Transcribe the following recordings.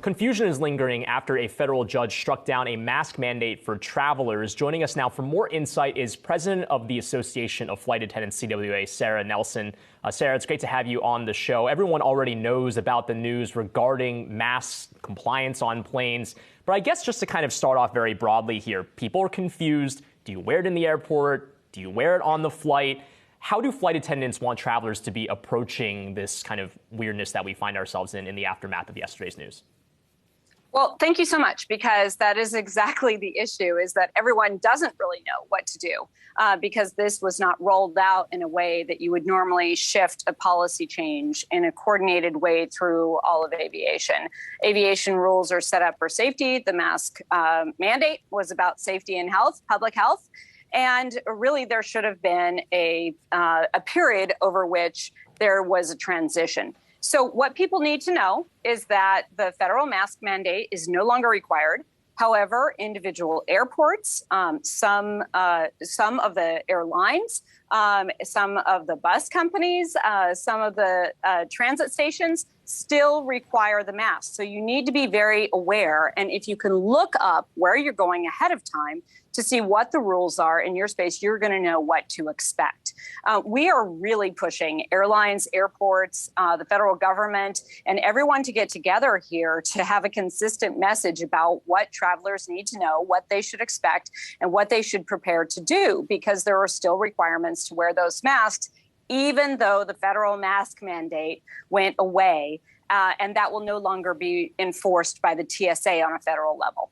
Confusion is lingering after a federal judge struck down a mask mandate for travelers. Joining us now for more insight is President of the Association of Flight Attendants-CWA, Sara Nelson. Sara, it's great to have you on the show. Everyone already knows about the news regarding mask compliance on planes. But I guess just to kind of start off very broadly here, people are confused. Do you wear it in the airport? Do you wear it on the flight? How do flight attendants want travelers to be approaching this kind of weirdness that we find ourselves in the aftermath of yesterday's news? Well, thank you so much, because that is exactly the issue, is that everyone doesn't really know what to do because this was not rolled out in a way that you would normally shift a policy change in a coordinated way through all of aviation. Aviation rules are set up for safety. The mask mandate was about safety and health, public health. And really, there should have been a period over which there was a transition. So what people need to know is that the federal mask mandate is no longer required. However, individual airports, some of the airlines, some of the bus companies, some of the transit stations still require the mask. So you need to be very aware. And if you can look up where you're going ahead of time to see what the rules are in your space, you're going to know what to expect. We are really pushing airlines, airports, the federal government, and everyone to get together here to have a consistent message about what travelers need to know, what they should expect, and what they should prepare to do, because there are still requirements to wear those masks, even though the federal mask mandate went away, and that will no longer be enforced by the TSA on a federal level.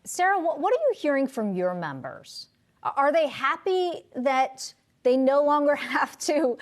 Sara, what are you hearing from your members? Are they happy that they no longer have to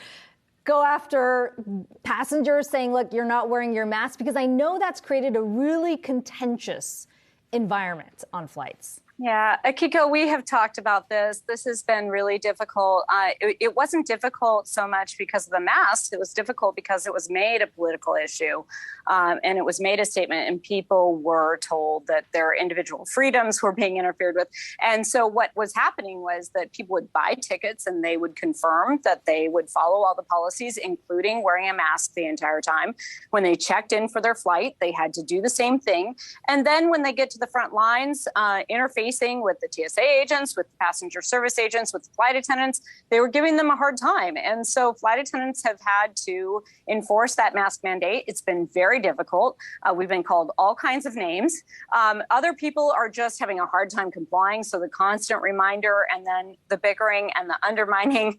go after passengers saying, look, you're not wearing your mask? Because I know that's created a really contentious environment on flights. Yeah, Akiko, we have talked about this. This has been really difficult. It wasn't difficult so much because of the masks. It was difficult because it was made a political issue, and it was made a statement, and people were told that their individual freedoms were being interfered with. And so what was happening was that people would buy tickets and they would confirm that they would follow all the policies, including wearing a mask the entire time. When they checked in for their flight, they had to do the same thing. And then when they get to the front lines, interfacing with the TSA agents, with the passenger service agents, with the flight attendants, they were giving them a hard time. And so flight attendants have had to enforce that mask mandate. It's been very difficult. We've been called all kinds of names. Other people are just having a hard time complying. So the constant reminder and then the bickering and the undermining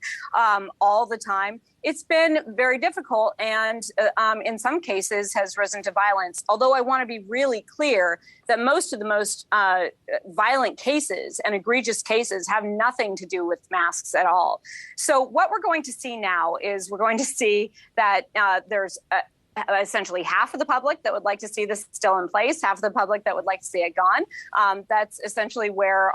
all the time. It's been very difficult, and in some cases has risen to violence. Although I want to be really clear that most of the most violent cases and egregious cases have nothing to do with masks at all. So what we're going to see now is we're going to see that there's essentially half of the public that would like to see this still in place, half of the public that would like to see it gone. That's essentially where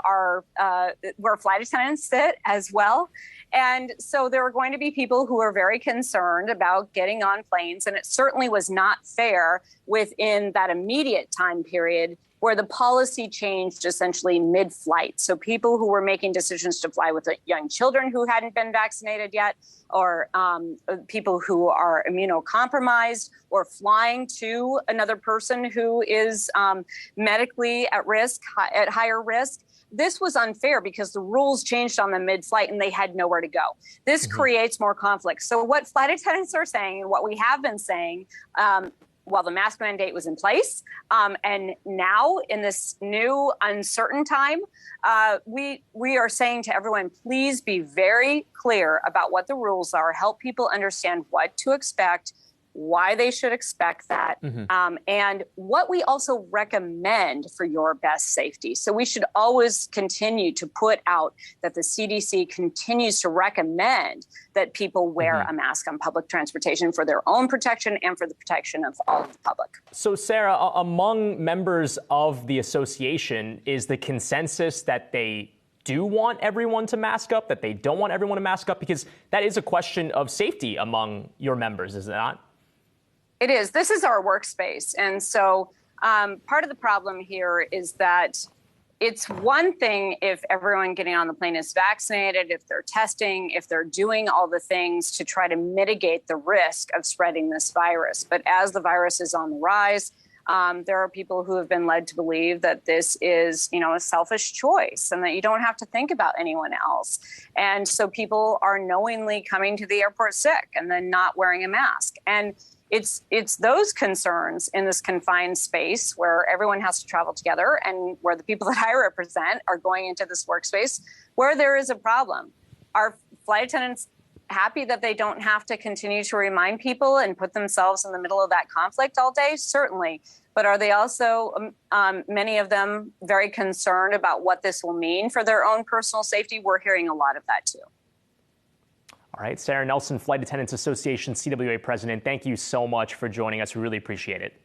where flight attendants sit as well. And so there are going to be people who are very concerned about getting on planes. And it certainly was not fair within that immediate time period where the policy changed essentially mid-flight. So people who were making decisions to fly with young children who hadn't been vaccinated yet, or people who are immunocompromised, or flying to another person who is medically at risk, at higher risk. This was unfair because the rules changed on the mid-flight and they had nowhere to go. This creates more conflict. So what flight attendants are saying, and what we have been saying, while the mask mandate was in place, and now in this new uncertain time, we are saying to everyone, please be very clear about what the rules are, help people understand what to expect, why they should expect that, and what we also recommend for your best safety. So we should always continue to put out that the CDC continues to recommend that people wear a mask on public transportation for their own protection and for the protection of all of the public. So, Sara, among members of the association, is the consensus that they do want everyone to mask up, that they don't want everyone to mask up? Because that is a question of safety among your members, is it not? It is. This is our workspace. And so part of the problem here is that it's one thing if everyone getting on the plane is vaccinated, if they're testing, if they're doing all the things to try to mitigate the risk of spreading this virus. But as the virus is on the rise, There are people who have been led to believe that this is, a selfish choice and that you don't have to think about anyone else. And so people are knowingly coming to the airport sick and then not wearing a mask. And it's those concerns in this confined space where everyone has to travel together and where the people that I represent are going into this workspace where there is a problem. Are flight attendants happy that they don't have to continue to remind people and put themselves in the middle of that conflict all day? Certainly. But are they also, many of them, very concerned about what this will mean for their own personal safety? We're hearing a lot of that, too. All right, Sara Nelson, Flight Attendants Association CWA President, thank you so much for joining us. We really appreciate it.